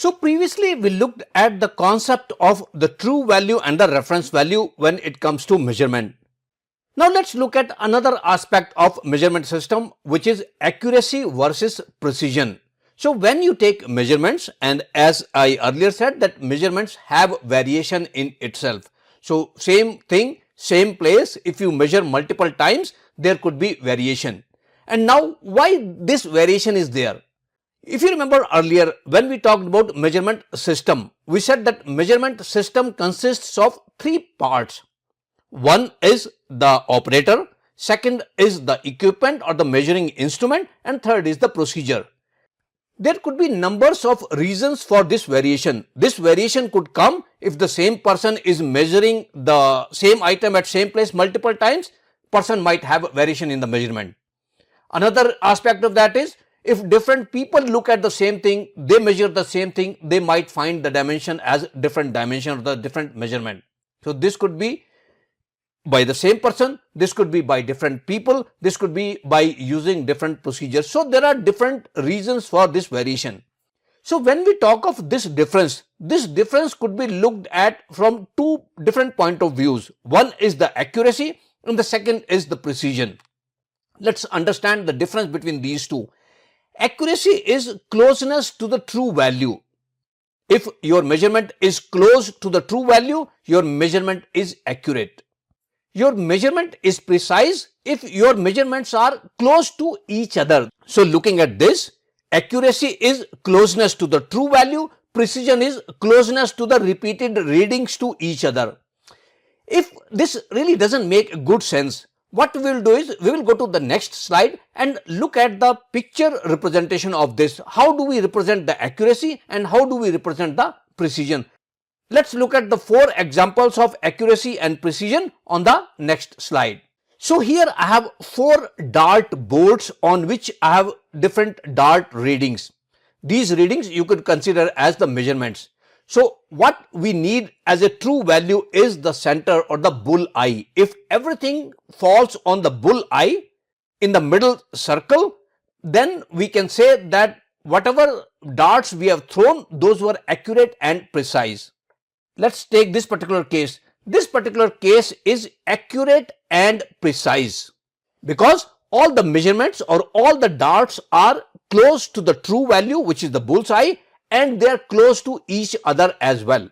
So previously we looked at the concept of the true value and the reference value when it comes to measurement. Now let's look at another aspect of measurement system, which is accuracy versus precision. So when you take measurements, and as I earlier said that measurements have variation in itself. So same thing, same place, if you measure multiple times, there could be variation. And now why this variation is there? If you remember earlier when we talked about measurement system, we said that measurement system consists of three parts. One is the operator, second is the equipment or the measuring instrument, and third is the procedure. There could be numbers of reasons for this variation. This variation could come if the same person is measuring the same item at same place multiple times, person might have variation in the measurement. Another aspect of that is if different people look at the same thing, they measure the same thing, they might find the dimension as different dimension or the different measurement. So this could be by the same person, this could be by different people, this could be by using different procedures. So there are different reasons for this variation. So when we talk of this difference could be looked at from two different point of views. One is the accuracy and the second is the precision. Let's understand the difference between these two. Accuracy is closeness to the true value. If your measurement is close to the true value, your measurement is accurate. Your measurement is precise if your measurements are close to each other. So looking at this, accuracy is closeness to the true value, precision is closeness to the repeated readings to each other. If this really doesn't make good sense, what we will do is we will go to the next slide and look at the picture representation of this. How do we represent the accuracy and how do we represent the precision? Let's look at the four examples of accuracy and precision on the next slide. So here I have four dart boards on which I have different dart readings. These readings you could consider as the measurements. So what we need as a true value is the center or the bull eye. If everything falls on the bull eye in the middle circle, then we can say that whatever darts we have thrown, those were accurate and precise. Let's take this particular case. This particular case is accurate and precise because all the measurements or all the darts are close to the true value, which is the bull's eye, and they are close to each other as well.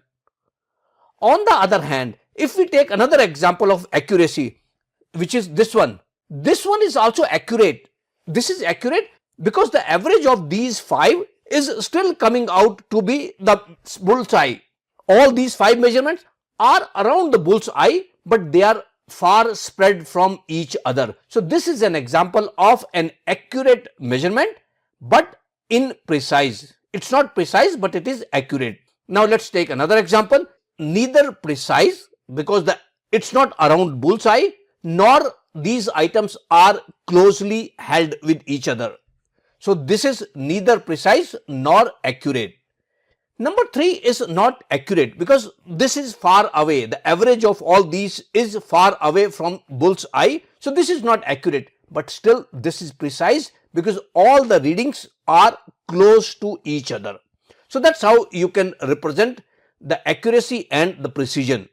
On the other hand, if we take another example of accuracy, which is this one is also accurate. This is accurate because the average of these five is still coming out to be the bull's eye. All these five measurements are around the bull's eye, but they are far spread from each other. So this is an example of an accurate measurement, but imprecise. It's not precise, but it is accurate. Now let's take another example. Neither precise because it's not around bull's eye, nor these items are closely held with each other. So this is neither precise nor accurate. Number three is not accurate because this is far away. The average of all these is far away from bull's eye. So this is not accurate, but still this is precise because all the readings are close to each other. So that's how you can represent the accuracy and the precision.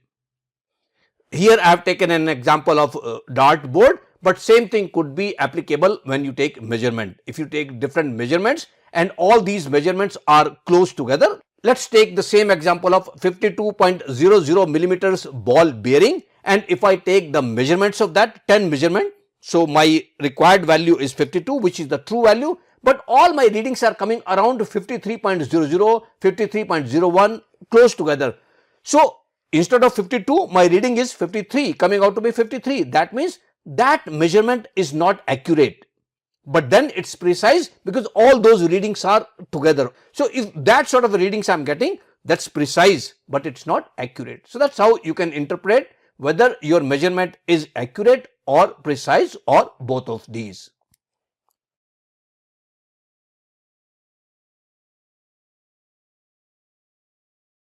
Here I have taken an example of dart board, but same thing could be applicable when you take measurement. If you take different measurements and all these measurements are close together. Let's take the same example of 52.00 millimeters ball bearing, and if I take the measurements of that 10 measurement, so my required value is 52, which is the true value, but all my readings are coming around 53.00, 53.01 close together. So instead of 52, my reading is 53, coming out to be 53. That means that measurement is not accurate. But then it's precise because all those readings are together. So if that sort of readings I'm getting, that's precise, but it's not accurate. So that's how you can interpret whether your measurement is accurate or precise or both of these.